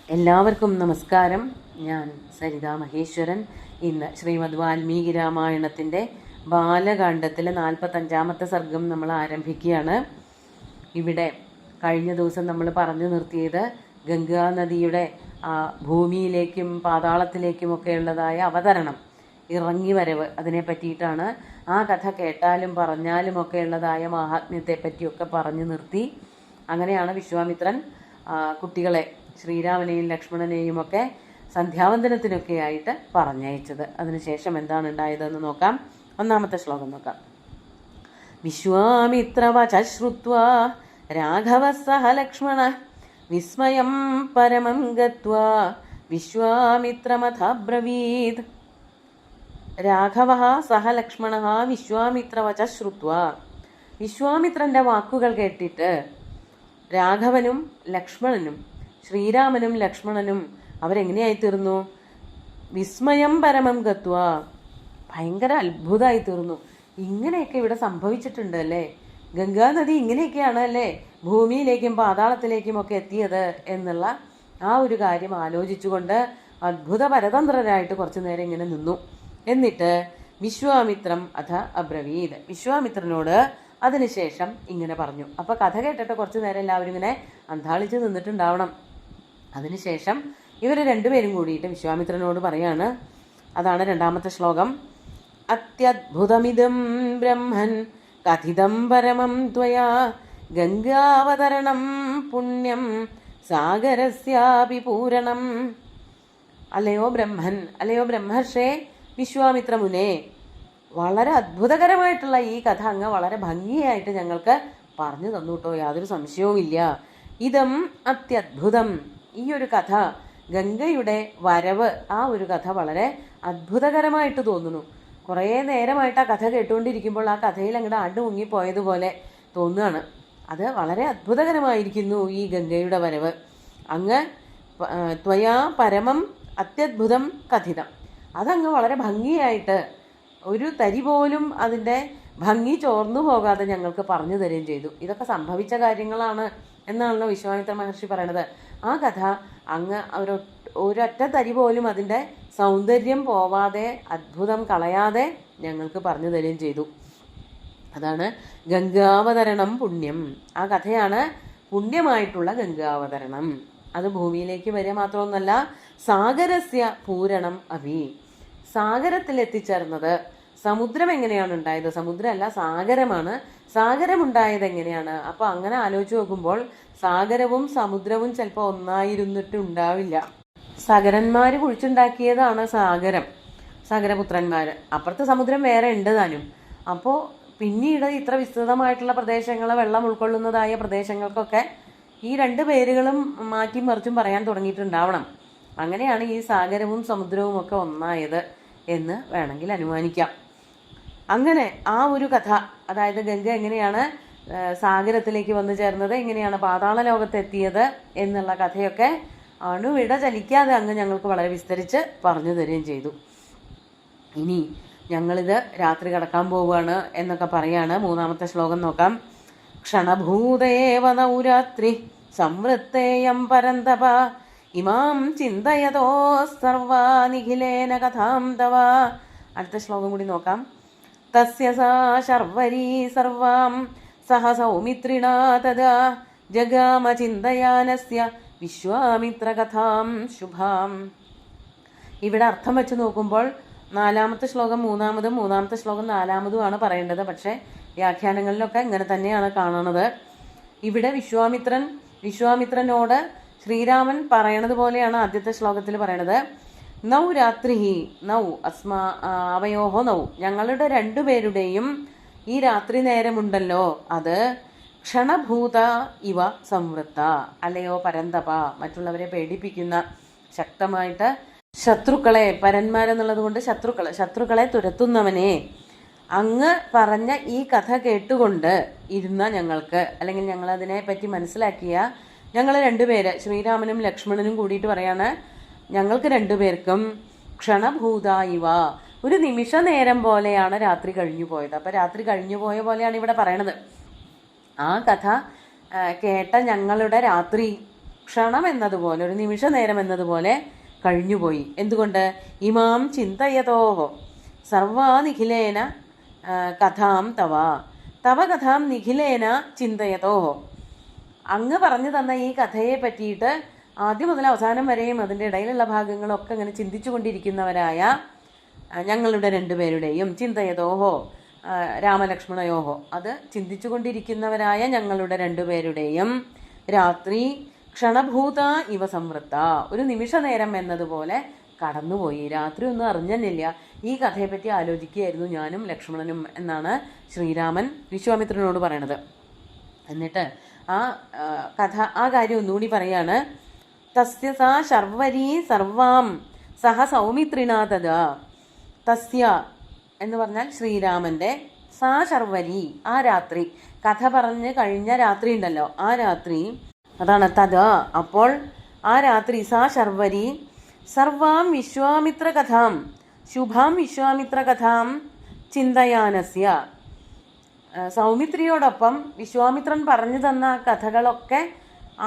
എല്ലാവർക്കും നമസ്കാരം. ഞാൻ സരിത മഹേശ്വരൻ. ഇന്ന് ശ്രീമദ് വാൽമീകി രാമായണത്തിൻ്റെ ബാലകാണ്ഡത്തിലെ 45-ാമത്തെ സർഗം നമ്മൾ ആരംഭിക്കുകയാണ്. ഇവിടെ കഴിഞ്ഞ ദിവസം നമ്മൾ പറഞ്ഞു നിർത്തിയത് ഗംഗാ നദിയുടെ ഭൂമിയിലേക്കും പാതാളത്തിലേക്കുമൊക്കെ ഉള്ളതായ അവതരണം, ഇറങ്ങി വരവ്, അതിനെ പറ്റിയിട്ടാണ്. ആ കഥ കേട്ടാലും പറഞ്ഞാലും ഒക്കെ ഉള്ളതായ മാഹാത്മ്യത്തെ പറ്റിയൊക്കെ പറഞ്ഞു നിർത്തി. അങ്ങനെയാണ് വിശ്വാമിത്രൻ കുട്ടികളെ, ശ്രീരാമനെയും ലക്ഷ്മണനെയും ഒക്കെ സന്ധ്യാവന്തനത്തിനൊക്കെ ആയിട്ട് പറഞ്ഞയച്ചത്. അതിനുശേഷം എന്താണ് ഉണ്ടായതെന്ന് നോക്കാം. 1-ാമത്തെ ശ്ലോകം നോക്കാം. വിശ്വാമിത്രവച ശ്രുത്വാ രാഘവ സഹ ലക്ഷ്മണ വിസ്മയം പരമം ഗത്വാ വിശ്വാമിത്രമഥബ്രവീത്. രാഘവ സഹ ലക്ഷ്മണ വിശ്വാമിത്രവച ശ്രുത്വാ, വിശ്വാമിത്രന്റെ വാക്കുകൾ കേട്ടിട്ട് രാഘവനും ലക്ഷ്മണനും, ശ്രീരാമനും ലക്ഷ്മണനും അവരെങ്ങനെയായി തീർന്നു? വിസ്മയം പരമം ഗത്വ, ഭയങ്കര അത്ഭുതമായി തീർന്നു. ഇങ്ങനെയൊക്കെ ഇവിടെ സംഭവിച്ചിട്ടുണ്ട് അല്ലേ? ഗംഗാനദി ഇങ്ങനെയൊക്കെയാണ് അല്ലേ ഭൂമിയിലേക്കും പാതാളത്തിലേക്കും ഒക്കെ എത്തിയത് എന്നുള്ള ആ ഒരു കാര്യം ആലോചിച്ചുകൊണ്ട് അത്ഭുത പരതന്ത്രരായിട്ട് കുറച്ചു നേരം ഇങ്ങനെ നിന്നു. എന്നിട്ട് വിശ്വാമിത്രം അഥ അബ്രവീത്, വിശ്വാമിത്രനോട് അതിനുശേഷം ഇങ്ങനെ പറഞ്ഞു. അപ്പൊ കഥ കേട്ടിട്ട് കുറച്ചു നേരം എല്ലാവരും ഇങ്ങനെ അന്താളിച്ച് നിന്നിട്ടുണ്ടാവണം. അതിനുശേഷം ഇവർ രണ്ടുപേരും കൂടിയിട്ട് വിശ്വാമിത്രനോട് പറയാണ്. അതാണ് 2-ാമത്തെ ശ്ലോകം. അത്യദ്ഭുതമിദം ബ്രഹ്മൻ കഥിതം പരമം ത്വയാ ഗംഗാവതരണം പുണ്യം സാഗരസ്യാപി പൂരണം. അല്ലയോ ബ്രഹ്മൻ, അല്ലയോ ബ്രഹ്മർഷേ വിശ്വാമിത്രമുനെ, വളരെ അത്ഭുതകരമായിട്ടുള്ള ഈ കഥ അങ്ങ് വളരെ ഭംഗിയായിട്ട് ഞങ്ങൾക്ക് പറഞ്ഞു തന്നു കേട്ടോ, യാതൊരു സംശയവുമില്ല. ഇതം അത്യദ്ഭുതം, ഈ ഒരു കഥ, ഗംഗയുടെ വരവ്, ആ ഒരു കഥ വളരെ അത്ഭുതകരമായിട്ട് തോന്നുന്നു. കുറേ നേരമായിട്ട് ആ കഥ കേട്ടുകൊണ്ടിരിക്കുമ്പോൾ ആ കഥയിൽ അങ്ങോട്ട് മുങ്ങിപ്പോയതുപോലെ തോന്നുകയാണ്. അത് വളരെ അത്ഭുതകരമായിരിക്കുന്നു ഈ ഗംഗയുടെ വരവ്. അങ്ങ് ത്വയാ പരമം അത്യദ്ഭുതം കഥിതം, അതങ്ങ് വളരെ ഭംഗിയായിട്ട് ഒരു തരി പോലും അതിൻ്റെ ഭംഗി ചോർന്നു പോകാതെ ഞങ്ങൾക്ക് പറഞ്ഞു തരുകയും ചെയ്തു. ഇതൊക്കെ സംഭവിച്ച കാര്യങ്ങളാണ് എന്നാണല്ലോ വിശ്വാമിത്ര മഹർഷി പറയണത്. ആ കഥ അങ്ങ് ഒരൊറ്റ തരി പോലും അതിൻ്റെ സൗന്ദര്യം പോവാതെ, അത്ഭുതം കളയാതെ ഞങ്ങൾക്ക് പറഞ്ഞു തരുകയും ചെയ്തു. അതാണ് ഗംഗാവതരണം പുണ്യം. ആ കഥയാണ് പുണ്യമായിട്ടുള്ള ഗംഗാവതരണം. അത് ഭൂമിയിലേക്ക് വരിക മാത്രമൊന്നുമല്ല, സാഗരസ്യ പൂരണം അഭി, സാഗരത്തിൽ എത്തിച്ചേർന്നത്. സമുദ്രം എങ്ങനെയാണ് ഉണ്ടായത്? സമുദ്രമല്ല, സാഗരമാണ്. സാഗരമുണ്ടായത് എങ്ങനെയാണ്? അപ്പോൾ അങ്ങനെ ആലോചിച്ച് നോക്കുമ്പോൾ സാഗരവും സമുദ്രവും ചിലപ്പോൾ ഒന്നായിരുന്നിട്ടുണ്ടാവില്ല. സഗരന്മാർ കുഴിച്ചുണ്ടാക്കിയതാണ് സാഗരം, സാഗരപുത്രന്മാർ. അപ്പുറത്ത് സമുദ്രം വേറെ ഉണ്ട് താനും. അപ്പോൾ പിന്നീട് ഇത്ര വിസ്തൃതമായിട്ടുള്ള പ്രദേശങ്ങൾ, വെള്ളം ഉൾക്കൊള്ളുന്നതായ പ്രദേശങ്ങൾക്കൊക്കെ ഈ 2 പേരുകളും മാറ്റി മറിച്ചും പറയാൻ തുടങ്ങിയിട്ടുണ്ടാവണം. അങ്ങനെയാണ് ഈ സാഗരവും സമുദ്രവും ഒക്കെ ഒന്നായത് എന്ന് വേണമെങ്കിൽ അനുമാനിക്കാം. അങ്ങനെ ആ ഒരു കഥ, അതായത് ഗംഗ എങ്ങനെയാണ് സാഗരത്തിലേക്ക് വന്നു ചേർന്നത്, എങ്ങനെയാണ് പാതാള ലോകത്തെത്തിയത് എന്നുള്ള കഥയൊക്കെ അണുവിട ചലിക്കാതെ അങ്ങ് ഞങ്ങൾക്ക് വളരെ വിസ്തരിച്ച് പറഞ്ഞു തരികയും ചെയ്തു. ഇനി ഞങ്ങളിത് രാത്രി കടക്കാൻ പോവുകയാണ് എന്നൊക്കെ പറയാണ്. 3-ാമത്തെ ശ്ലോകം നോക്കാം. ക്ഷണഭൂതേവ നൗരാത്രി സംവൃത്തേയം പരന്തപ ഇമാം ചിന്തയതോ സർവാ നിഖിലേന കഥാം തവ. അടുത്ത ശ്ലോകം കൂടി നോക്കാം. തസ്യ സാ ശർവരീ സർവാം സഹ സൗമിത്രിണാ തദാ ജഗാമ ചിന്തയാനസ്യ വിശ്വാമിത്ര കഥാം ശുഭാം. ഇവിടെ അർത്ഥം വെച്ച് നോക്കുമ്പോൾ 4-ാമത്തെ ശ്ലോകം 3-ാമതും 3-ാമത്തെ ശ്ലോകം 4-ാമതുമാണ് പറയേണ്ടത്. പക്ഷേ വ്യാഖ്യാനങ്ങളിലൊക്കെ ഇങ്ങനെ തന്നെയാണ് കാണുന്നത്. ഇവിടെ വിശ്വാമിത്രനോട് ശ്രീരാമൻ പറയണത് പോലെയാണ് ആദ്യത്തെ ശ്ലോകത്തിൽ പറയണത്. നൗ രാത്രി നൗ അവയോഹോ നൗ, ഞങ്ങളുടെ 2 പേരുടെയും ഈ രാത്രി നേരമുണ്ടല്ലോ, അത് ക്ഷണഭൂത ഇവ സംവൃത്ത, അല്ലയോ പരന്തപ, മറ്റുള്ളവരെ പേടിപ്പിക്കുന്ന, ശക്തമായിട്ട് ശത്രുക്കളെ, പരന്മാരെന്നുള്ളത് കൊണ്ട് ശത്രുക്കളെ തുരത്തുന്നവനെ, അങ്ങ് പറഞ്ഞ ഈ കഥ കേട്ടുകൊണ്ട് ഇരുന്ന ഞങ്ങൾക്ക്, അല്ലെങ്കിൽ ഞങ്ങളതിനെ പറ്റി മനസ്സിലാക്കിയ ഞങ്ങൾ 2 പേര്, ശ്രീരാമനും ലക്ഷ്മണനും കൂടിയിട്ട് പറയാണ്, ഞങ്ങൾക്ക് 2 പേർക്കും ക്ഷണഭൂത ഇവ, ഒരു നിമിഷ നേരം പോലെയാണ് രാത്രി കഴിഞ്ഞു പോയത്. അപ്പം രാത്രി കഴിഞ്ഞു പോയ പോലെയാണ് ഇവിടെ പറയണത്. ആ കഥ കേട്ട ഞങ്ങളുടെ രാത്രി ക്ഷണം എന്നതുപോലെ, ഒരു നിമിഷ നേരം എന്നതുപോലെ കഴിഞ്ഞുപോയി. എന്തുകൊണ്ട്? ഇമാം ചിന്തയതോഹോ സർവാ നിഖിലേന കഥാം തവ തവ കഥാം നിഖിലേന ചിന്തയതോഹോ. അങ്ങ് പറഞ്ഞു തന്ന ഈ കഥയെ പറ്റിയിട്ട് ആദ്യം മുതൽ അവസാനം വരെയും അതിൻ്റെ ഇടയിലുള്ള ഭാഗങ്ങളൊക്കെ ഇങ്ങനെ ചിന്തിച്ചു കൊണ്ടിരിക്കുന്നവരായ ഞങ്ങളുടെ രണ്ടുപേരുടെയും, ചിന്തയതോഹോ രാമലക്ഷ്മണയോഹോ, അത് ചിന്തിച്ചു കൊണ്ടിരിക്കുന്നവരായ ഞങ്ങളുടെ രണ്ടുപേരുടെയും രാത്രി ക്ഷണഭൂത ഇവ സംവൃത്ത, ഒരു നിമിഷ നേരം എന്നതുപോലെ കടന്നുപോയി. രാത്രി ഒന്നും അറിഞ്ഞില്ല. ഈ കഥയെപ്പറ്റി ആലോചിക്കുകയായിരുന്നു ഞാനും ലക്ഷ്മണനും എന്നാണ് ശ്രീരാമൻ വിശ്വാമിത്രനോട് പറയണത്. എന്നിട്ട് ആ കാര്യം ഒന്നുകൂടി പറയാണ്. തസ്യ സാ ശർവരീ സർവാം സഹ സൗമിത്രിണാ തഥാ. തസ്യ എന്ന് പറഞ്ഞാൽ ശ്രീരാമൻ്റെ, സാ ശർവരി ആ രാത്രി, കഥ പറഞ്ഞ് കഴിഞ്ഞ രാത്രി ഉണ്ടല്ലോ ആ രാത്രി, അതാണ് തഥാ അപ്പോൾ ആ രാത്രി, സാ ശർവരി സർവാം വിശ്വാമിത്ര കഥാം ശുഭാം വിശ്വാമിത്ര കഥാം ചിന്തയാനസ്യ. സൗമിത്രിയോടൊപ്പം വിശ്വാമിത്രൻ പറഞ്ഞു തന്ന കഥകളൊക്കെ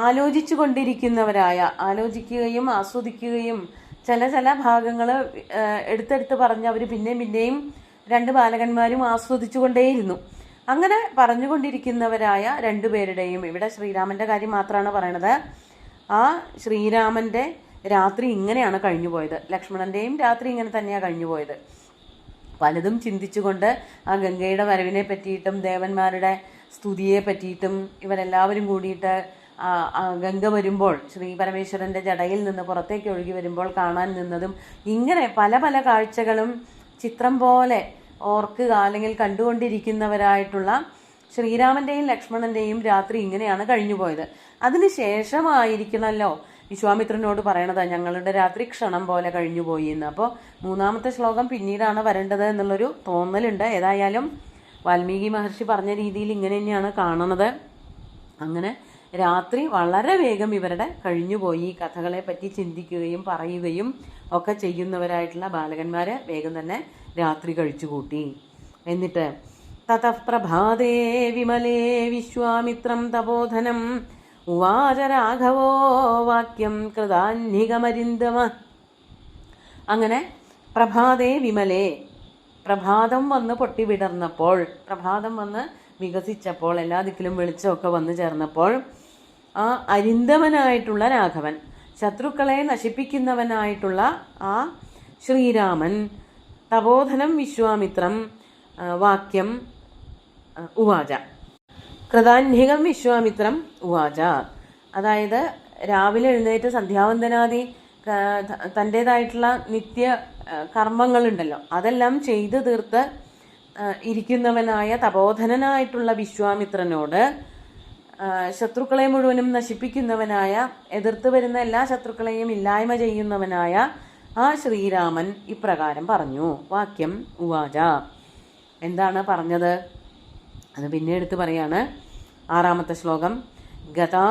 ആലോചിച്ചു കൊണ്ടിരിക്കുന്നവരായ, ആലോചിക്കുകയും ആസ്വദിക്കുകയും ചില ഭാഗങ്ങൾ എടുത്തെടുത്ത് പറഞ്ഞ് അവർ പിന്നെയും രണ്ട് ബാലകന്മാരും ആസ്വദിച്ചു കൊണ്ടേയിരുന്നു. അങ്ങനെ പറഞ്ഞുകൊണ്ടിരിക്കുന്നവരായ രണ്ടുപേരുടെയും, ഇവിടെ ശ്രീരാമൻ്റെ കാര്യം മാത്രമാണ് പറയണത്, ആ ശ്രീരാമൻ്റെ രാത്രി ഇങ്ങനെയാണ് കഴിഞ്ഞുപോയത്. ലക്ഷ്മണൻ്റെയും രാത്രി ഇങ്ങനെ തന്നെയാണ് കഴിഞ്ഞുപോയത്. പലതും ചിന്തിച്ചുകൊണ്ട് ആ ഗംഗയുടെ വരവിനെ പറ്റിയിട്ടും ദേവന്മാരുടെ സ്തുതിയെ പറ്റിയിട്ടും ഇവരെല്ലാവരും കൂടിയിട്ട് ഗംഗ വരുമ്പോൾ ശ്രീ പരമേശ്വരൻ്റെ ജടയിൽ നിന്ന് പുറത്തേക്ക് ഒഴുകി വരുമ്പോൾ കാണാൻ നിന്നതും, ഇങ്ങനെ പല പല കാഴ്ചകളും ചിത്രം പോലെ ഓർക്കുക അല്ലെങ്കിൽ കണ്ടുകൊണ്ടിരിക്കുന്നവരായിട്ടുള്ള ശ്രീരാമൻ്റെയും ലക്ഷ്മണൻ്റെയും രാത്രി ഇങ്ങനെയാണ് കഴിഞ്ഞുപോയത്. അതിന് ശേഷമായിരിക്കണമല്ലോ വിശ്വാമിത്രനോട് പറയണത് ഞങ്ങളുടെ രാത്രി ക്ഷണം പോലെ കഴിഞ്ഞുപോയി എന്ന്. അപ്പോൾ മൂന്നാമത്തെ ശ്ലോകം പിന്നീടാണ് വരേണ്ടത് എന്നുള്ളൊരു തോന്നലുണ്ട്. ഏതായാലും വാൽമീകി മഹർഷി പറഞ്ഞ രീതിയിൽ ഇങ്ങനെ തന്നെയാണ് കാണുന്നത്. അങ്ങനെ രാത്രി വളരെ വേഗം ഇവരുടെ കഴിഞ്ഞുപോയി. കഥകളെ പറ്റി ചിന്തിക്കുകയും പറയുകയും ഒക്കെ ചെയ്യുന്നവരായിട്ടുള്ള ബാലകന്മാർ വേഗം തന്നെ രാത്രി കഴിച്ചു കൂട്ടി. എന്നിട്ട് തതഃ പ്രഭാതേ വിമലേ വിശ്വാമിത്രം തപോധനം ഉവാച രാഘവോ വാക്യം കൃതാന്ഹികമരിന്ദമ. അങ്ങനെ പ്രഭാതേ വിമലേ, പ്രഭാതം വന്ന് പൊട്ടിവിടർന്നപ്പോൾ, പ്രഭാതം വന്ന് വികസിച്ചപ്പോൾ, എല്ലാ ദിക്കിലും വെളിച്ചമൊക്കെ വന്നു ചേർന്നപ്പോൾ ആ അരിന്ദമനായിട്ടുള്ള രാഘവൻ, ശത്രുക്കളെ നശിപ്പിക്കുന്നവനായിട്ടുള്ള ആ ശ്രീരാമൻ, തപോധനം വിശ്വാമിത്രം വാക്യം ഉവാച കൃതാന്ഹികം വിശ്വാമിത്രം ഉവാച. അതായത് രാവിലെ എഴുന്നേറ്റ് സന്ധ്യാവന്ദനാദി തൻ്റേതായിട്ടുള്ള നിത്യ കർമ്മങ്ങളുണ്ടല്ലോ അതെല്ലാം ചെയ്തു തീർത്ത് ഇരിക്കുന്നവനായ തപോധനനായിട്ടുള്ള വിശ്വാമിത്രനോട് ശത്രുക്കളെ മുഴുവനും നശിപ്പിക്കുന്നവനായ, എതിർത്ത് വരുന്ന എല്ലാ ശത്രുക്കളെയും ഇല്ലായ്മ ചെയ്യുന്നവനായ ആ ശ്രീരാമൻ ഇപ്രകാരം പറഞ്ഞു. വാക്യം ഉവാച, എന്താണ് പറഞ്ഞത് അത് പിന്നെ എടുത്ത് പറയാണ്. 6ാമത്തെ ശ്ലോകം. ഗതാ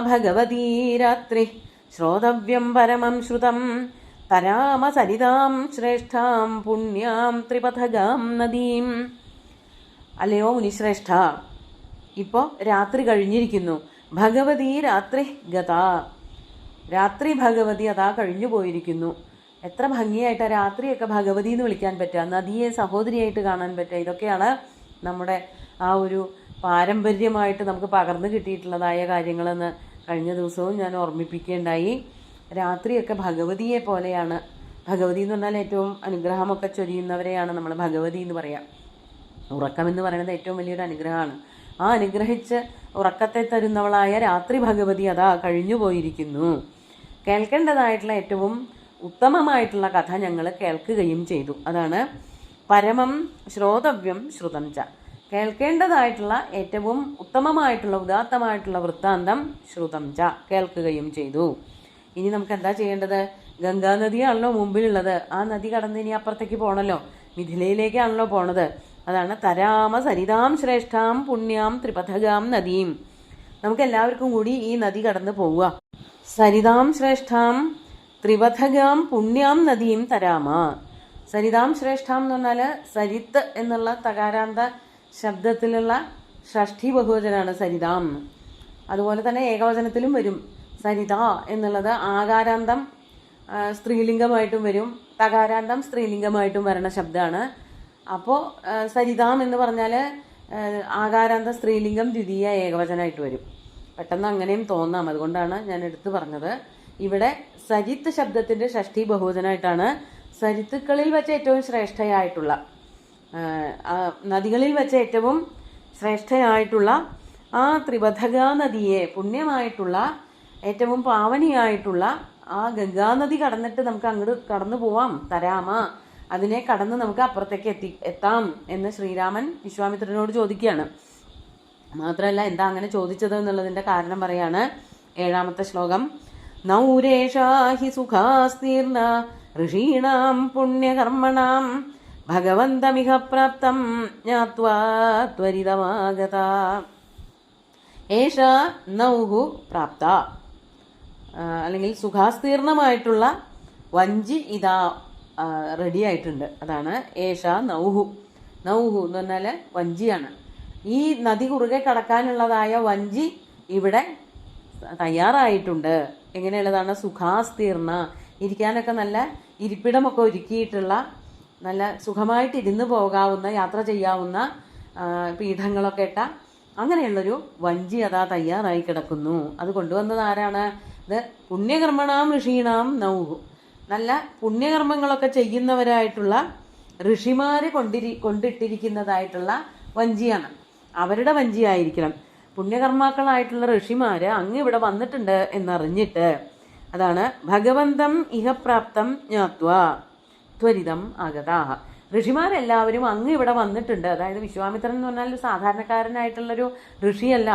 ഭഗവതീ രാത്രി ശ്രോതവ്യം പരമം ശ്രുതം തരാമ സരിതാം ശ്രേഷ്ഠാം പുണ്യാം ത്രിപഥഗാം നദീം. അല്ലയോ മുനിശ്രേഷ്ഠ, ഇപ്പോൾ രാത്രി കഴിഞ്ഞിരിക്കുന്നു. ഭഗവതി രാത്രി ഗതാ, രാത്രി ഭഗവതി അതാ കഴിഞ്ഞു പോയിരിക്കുന്നു. എത്ര ഭംഗിയായിട്ട് രാത്രിയൊക്കെ ഭഗവതി എന്ന് വിളിക്കാൻ പറ്റുക, നദിയെ സഹോദരിയായിട്ട് കാണാൻ പറ്റുക. ഇതൊക്കെയാണ് നമ്മുടെ ആ ഒരു പാരമ്പര്യമായിട്ട് നമുക്ക് പകർന്നു കിട്ടിയിട്ടുള്ളതായ കാര്യങ്ങളെന്ന് കഴിഞ്ഞ ദിവസവും ഞാൻ ഓർമ്മിപ്പിക്കുകയുണ്ടായി. രാത്രിയൊക്കെ ഭഗവതിയെ പോലെയാണ്. ഭഗവതി എന്ന് പറഞ്ഞാൽ ഏറ്റവും അനുഗ്രഹമൊക്കെ ചൊരിയുന്നവരെയാണ് നമ്മൾ ഭഗവതി എന്ന് പറയാം. ഉറക്കം എന്ന് പറയുന്നത് ഏറ്റവും വലിയൊരു അനുഗ്രഹമാണ്. ആ അനുഗ്രഹിച്ച് ഉറക്കത്തെ തരുന്നവളായ രാത്രി ഭഗവതി അതാ കഴിഞ്ഞു പോയിരിക്കുന്നു. കേൾക്കേണ്ടതായിട്ടുള്ള ഏറ്റവും ഉത്തമമായിട്ടുള്ള കഥ ഞങ്ങൾ കേൾക്കുകയും ചെയ്തു. അതാണ് പരമം ശ്രോതവ്യം ശ്രുതം ച. കേൾക്കേണ്ടതായിട്ടുള്ള ഏറ്റവും ഉത്തമമായിട്ടുള്ള ഉദാത്തമായിട്ടുള്ള വൃത്താന്തം ശ്രുതം ച, കേൾക്കുകയും ചെയ്തു. ഇനി നമുക്ക് എന്താ ചെയ്യേണ്ടത്? ഗംഗാനദിയാണല്ലോ മുമ്പിലുള്ളത്. ആ നദി കടന്ന് ഇനി അപ്പുറത്തേക്ക് പോകണമല്ലോ, മിഥിലയിലേക്കാണല്ലോ പോണത്. അതാണ് തരാമ സരിതാം ശ്രേഷ്ഠാം പുണ്യാം ത്രിപഥഗാം നദീം. നമുക്ക് എല്ലാവർക്കും കൂടി ഈ നദി കടന്ന് പോവുക. സരിതാം ശ്രേഷ്ഠാം ത്രിപഥഗാം പുണ്യാം നദീം തരാമ. സരിതാം ശ്രേഷ്ഠാം എന്ന് പറഞ്ഞാൽ സരിത്ത് എന്നുള്ള തകാരാന്ത ശബ്ദത്തിലുള്ള ഷഷ്ഠി ബഹുവചനാണ് സരിതാം. അതുപോലെ തന്നെ ഏകവചനത്തിലും വരും സരിത എന്നുള്ളത് ആകാരാന്തം സ്ത്രീലിംഗമായിട്ടും വരും, തകാരാന്തം സ്ത്രീലിംഗമായിട്ടും വരണ ശബ്ദമാണ്. അപ്പോൾ സരിതാം എന്ന് പറഞ്ഞാൽ ആകാരാന്തം സ്ത്രീലിംഗം ദ്വിതീയ ഏകവചനമായിട്ട് വരും. പെട്ടെന്ന് അങ്ങനെയും തോന്നാം, അതുകൊണ്ടാണ് ഞാൻ എടുത്തു പറഞ്ഞത്. ഇവിടെ സരിത്ത് ശബ്ദത്തിൻ്റെ ഷഷ്ഠി ബഹുവചനമായിട്ടാണ് സരിത്തുക്കളിൽ വെച്ച് ഏറ്റവും ശ്രേഷ്ഠയായിട്ടുള്ള, നദികളിൽ വെച്ച് ഏറ്റവും ശ്രേഷ്ഠയായിട്ടുള്ള ആ ത്രിപഥഗാ നദിയെ, പുണ്യമായിട്ടുള്ള ഏറ്റവും പാവനിയായിട്ടുള്ള ആ ഗംഗാനദി കടന്നിട്ട് നമുക്ക് അങ്ങോട്ട് കടന്നു പോവാം, തരാമ, അതിനെ കടന്ന് നമുക്ക് അപ്പുറത്തേക്ക് എത്താം എന്ന് ശ്രീരാമൻ വിശ്വാമിത്രനോട് ചോദിക്കുകയാണ്. മാത്രമല്ല, എന്താ അങ്ങനെ ചോദിച്ചത് എന്നുള്ളതിൻ്റെ കാരണം പറയാണ് 7ാമത്തെ ശ്ലോകം. നൗരേഷാ ഹി സുഖാസ്തീർണ ഋഷീണാം പുണ്യകർമ്മണാം ഭഗവന്തമിഹ പ്രാപ്തം ജ്ഞാത്വാ ത്വരിതമാഗത. ഏഷ നൗഹു പ്രാപ്ത, അല്ലെങ്കിൽ സുഖാസ്തീർണമായിട്ടുള്ള വഞ്ചി ഇതാ റെഡി ആയിട്ടുണ്ട്. അതാണ് ഏഷ നൗഹു. നൗഹു എന്ന് പറഞ്ഞാൽ വഞ്ചിയാണ്. ഈ നദി കുറുകെ കടക്കാനുള്ളതായ വഞ്ചി ഇവിടെ തയ്യാറായിട്ടുണ്ട്. എങ്ങനെയുള്ളതാണ്? സുഖാസ്തീർണ, ഇരിക്കാനൊക്കെ നല്ല ഇരിപ്പിടമൊക്കെ ഒരുക്കിയിട്ടുള്ള, നല്ല സുഖമായിട്ട് ഇരുന്ന് പോകാവുന്ന, യാത്ര ചെയ്യാവുന്ന പീഠങ്ങളൊക്കെ ഇട്ട അങ്ങനെയുള്ളൊരു വഞ്ചി അതാ തയ്യാറായി കിടക്കുന്നു. അത് കൊണ്ടുവന്നത് ആരാണ്? ഇത് പുണ്യകർമ്മണാം ഋഷീണാം നൗഹു, നല്ല പുണ്യകർമ്മങ്ങളൊക്കെ ചെയ്യുന്നവരായിട്ടുള്ള ഋഷിമാരെ കൊണ്ടിട്ടിരിക്കുന്നതായിട്ടുള്ള വഞ്ചിയാണ്. അവരുടെ വഞ്ചിയായിരിക്കണം. പുണ്യകർമാക്കളായിട്ടുള്ള ഋഷിമാര് അങ്ങ് ഇവിടെ വന്നിട്ടുണ്ട് എന്നറിഞ്ഞിട്ട്, അതാണ് ഭഗവന്തം ഇഹപ്രാപ്തം ജ്ഞാത്വാ ത്വരിതം ആഗതാഹ. ഋഷിമാരെല്ലാവരും അങ്ങ് ഇവിടെ വന്നിട്ടുണ്ട്. അതായത് വിശ്വാമിത്രൻ എന്ന് പറഞ്ഞാൽ സാധാരണക്കാരനായിട്ടുള്ളൊരു ഋഷിയല്ല.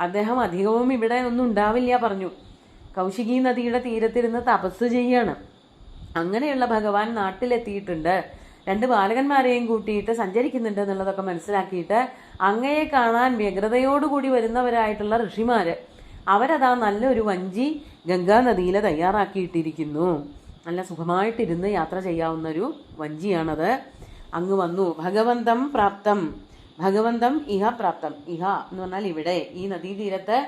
അദ്ദേഹം അധികവും ഇവിടെ ഒന്നും ഉണ്ടാവില്ല പറഞ്ഞു. കൗശികി നദിയുടെ തീരത്തിരുന്ന് തപസ് ചെയ്യാണ്. അങ്ങനെയുള്ള ഭഗവാൻ നാട്ടിലെത്തിയിട്ടുണ്ട്, 2 ബാലകന്മാരെയും കൂട്ടിയിട്ട് സഞ്ചരിക്കുന്നുണ്ട് എന്നുള്ളതൊക്കെ മനസ്സിലാക്കിയിട്ട് അങ്ങയെ കാണാൻ വ്യഗ്രതയോടുകൂടി വരുന്നവരായിട്ടുള്ള ഋഷിമാര് അവരതാ നല്ലൊരു വഞ്ചി ഗംഗാനദിയിൽ തയ്യാറാക്കിയിട്ടിരിക്കുന്നു. നല്ല സുഖമായിട്ടിരുന്ന് യാത്ര ചെയ്യാവുന്നൊരു വഞ്ചിയാണത്. അങ്ങ് വന്നു. ഭഗവന്തം പ്രാപ്തം, ഭഗവന്തം ഇഹ പ്രാപ്തം, ഇഹ എന്ന് പറഞ്ഞാൽ ഇവിടെ, ഈ നദീതീരത്ത്,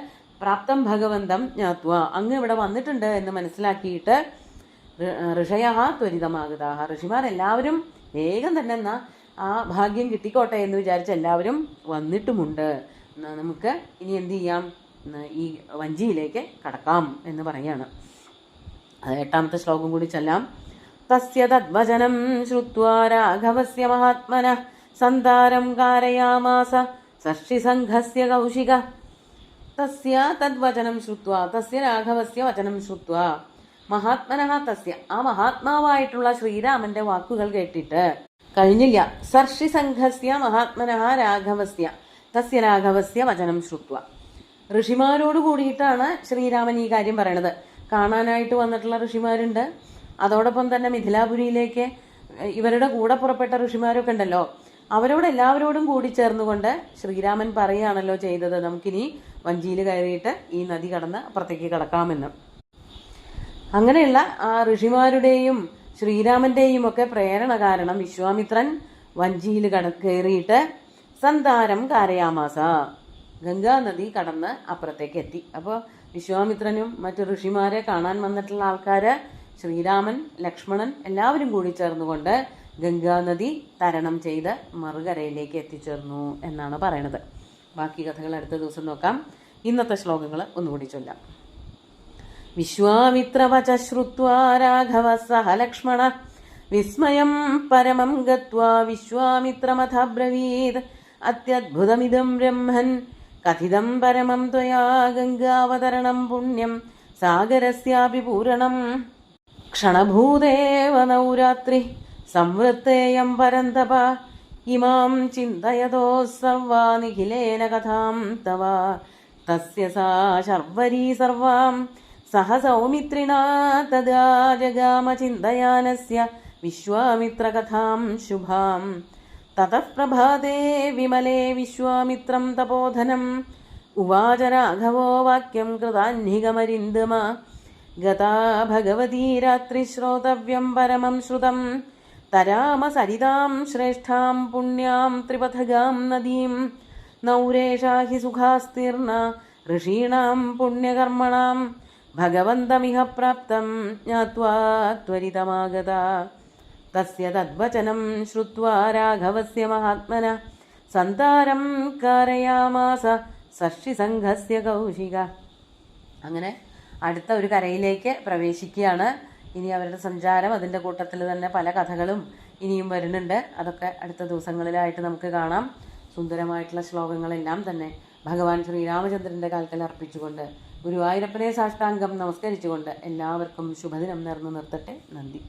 പ്രാപ്തം ഭഗവന്തം ജ്ഞാത്വ, അങ്ങ് ഇവിടെ വന്നിട്ടുണ്ട് എന്ന് മനസ്സിലാക്കിയിട്ട് ഋഷയ ത്വരിതമാഗതാഹ, ഋഷിമാരെല്ലാവരും വേഗം തന്നെ എന്നാ ആ ഭാഗ്യം കിട്ടിക്കോട്ടെ എന്ന് വിചാരിച്ച് എല്ലാവരും വന്നിട്ടുമുണ്ട്. നമുക്ക് ഇനി എന്ത് ചെയ്യാം? ഈ വഞ്ചിയിലേക്ക് കടക്കാം എന്ന് പറയാണ്. 8ാമത്തെ ശ്ലോകം കൂടി ചൊല്ലാം. തസ്യ തദ്വചനം ശ്രുത്വാ രാഘവസ്യ മഹാത്മനഃ സന്താരം കാരയാമാസ സർഷിസംഘസ്യ കൗശിക. തസ്യ തദ്വചനം ശ്രുത്വാ, തസ്യ രാഘവസ്യ വചനം ശ്രുത്വാ മഹാത്മനഃ, തസ്യ ആ മഹാത്മാവായിട്ടുള്ള ശ്രീരാമന്റെ വാക്കുകൾ കേട്ടിട്ട് കഴിഞ്ഞില്ല. സർഷിസംഘസ്യ മഹാത്മനഃ രാഘവസ്യ, തസ്യ രാഘവസ്യ വചനം ശ്രുത്വാ. ഋഷിമാരോട് കൂടിയിട്ടാണ് ശ്രീരാമൻ ഈ കാര്യം പറയണത്. കാണാനായിട്ട് വന്നിട്ടുള്ള ഋഷിമാരുണ്ട്, അതോടൊപ്പം തന്നെ മിഥിലാപുരിയിലേക്ക് ഇവരുടെ കൂടെ പുറപ്പെട്ട ഋഷിമാരൊക്കെ ഉണ്ടല്ലോ, അവരോട് എല്ലാവരോടും കൂടി ചേർന്നുകൊണ്ട് ശ്രീരാമൻ പറയുകയാണല്ലോ ചെയ്തത്, നമുക്കിനി വഞ്ചിയിൽ കയറിയിട്ട് ഈ നദി കടന്ന് അപ്പുറത്തേക്ക് കടക്കാമെന്ന്. അങ്ങനെയുള്ള ആ ഋഷിമാരുടെയും ശ്രീരാമന്റെയും ഒക്കെ പ്രേരണ കാരണം വിശ്വാമിത്രൻ വഞ്ചിയിൽ കയറിയിട്ട് സന്താരം കാരയാമാസ, ഗംഗാനദി കടന്ന് അപ്പുറത്തേക്ക് എത്തി. അപ്പോൾ വിശ്വാമിത്രനും മറ്റു ഋഷിമാരെ കാണാൻ വന്നിട്ടുള്ള ആൾക്കാര്, ശ്രീരാമൻ, ലക്ഷ്മണൻ എല്ലാവരും കൂടി ചേർന്നുകൊണ്ട് ഗംഗാനദി തരണം ചെയ്ത് മറുകരയിലേക്ക് എത്തിച്ചേർന്നു എന്നാണ് പറയണത്. ബാക്കി കഥകൾ അടുത്ത ദിവസം നോക്കാം. ഇന്നത്തെ ശ്ലോകങ്ങൾ ഒന്നുകൂടി ചൊല്ലാം. വിശ്വാമിത്രവച ശ്രുത്വാ രാഘവ സഹ ലക്ഷ്മണ വിസ്മയം പരമം ഗത്വാ വിശ്വാമിത്രമഥ ബ്രവീത് അത്യദ്ഭുതമിദം ബ്രഹ്മൻ കഥിതം പരമം ത്വയാ ഗംഗാവതരണം പുണ്യം സാഗരസ്യാപി പൂരണം ക്ഷണഭൂതേവ നൗരാത്രി സംവൃത്തേയം പരന്തപ ഇമാം ചിന്തയതോ സർവാ നിഖിലേന കഥാം തവ തസ്യ സാ ശർവരീ സർവാം സഹ സൗമിത്രിണാ തദാ ജഗാമ ചിന്തയാനസ്യ വിശ്വാമിത്രകഥാം ശുഭാം തതഃ പ്രഭാതേ വിമലേ വിശ്വാമിത്രം തപോധനം ഉവാച രാഘവോ വാക്യം കൃതാന്ഹികമരിന്ദമ ഗതാ ഭഗവതീ രാത്രി ശ്രോതവ്യം പരമം ശ്രുതം തരാമ സരിതാം ശ്രേഷ്ഠാം പുണ്യാം ത്രിപഥഗാം നദീം നൗരേഷാ ഹി സുഖാസ്തീർണ ഋഷീണാം പുണ്യകർമ്മണാം ഭഗവന്തമിഹ പ്രാപ്തം ജ്ഞാത്വാ ത്വരിതമാഗത. തസ്യ തദ്വചനം ശ്രുത്വാ രാഘവസ്യ മഹാത്മന സന്താരം കാരയാമാസ സൃഷ്ടിസംഘസ്യ കൗശിക. അങ്ങനെ അടുത്ത ഒരു കരയിലേക്ക് പ്രവേശിക്കുകയാണ്. ഇനി അവരുടെ സഞ്ചാരം, അതിൻ്റെ കൂട്ടത്തിൽ തന്നെ പല കഥകളും ഇനിയും വരുന്നുണ്ട്. അതൊക്കെ അടുത്ത ദിവസങ്ങളിലായിട്ട് നമുക്ക് കാണാം. സുന്ദരമായിട്ടുള്ള ശ്ലോകങ്ങളെല്ലാം തന്നെ ഭഗവാൻ ശ്രീരാമചന്ദ്രൻ്റെ കാൽക്കൽ അർപ്പിച്ചുകൊണ്ട് ഗുരുവായൂരപ്പനെ സാഷ്ടാംഗം നമസ്കരിച്ചുകൊണ്ട് എല്ലാവർക്കും ശുഭദിനം നേർന്നു നിർത്തട്ടെ. നന്ദി.